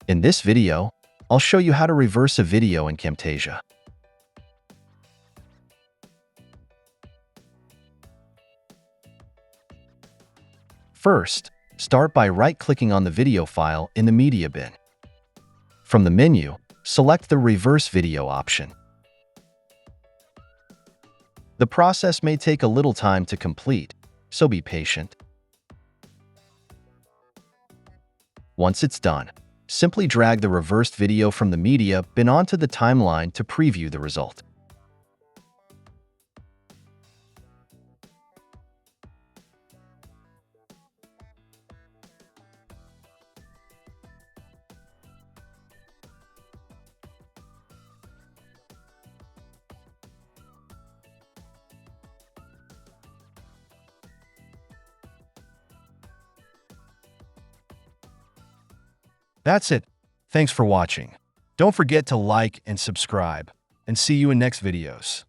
In this video, I'll show you how to reverse a video in Camtasia. First, start by right-clicking on the video file in the media bin. From the menu, select the Reverse Video option. The process may take a little time to complete, so be patient. Once it's done, simply drag the reversed video from the media bin onto the timeline to preview the result. That's it. Thanks for watching. Don't forget to like and subscribe, and see you in next videos.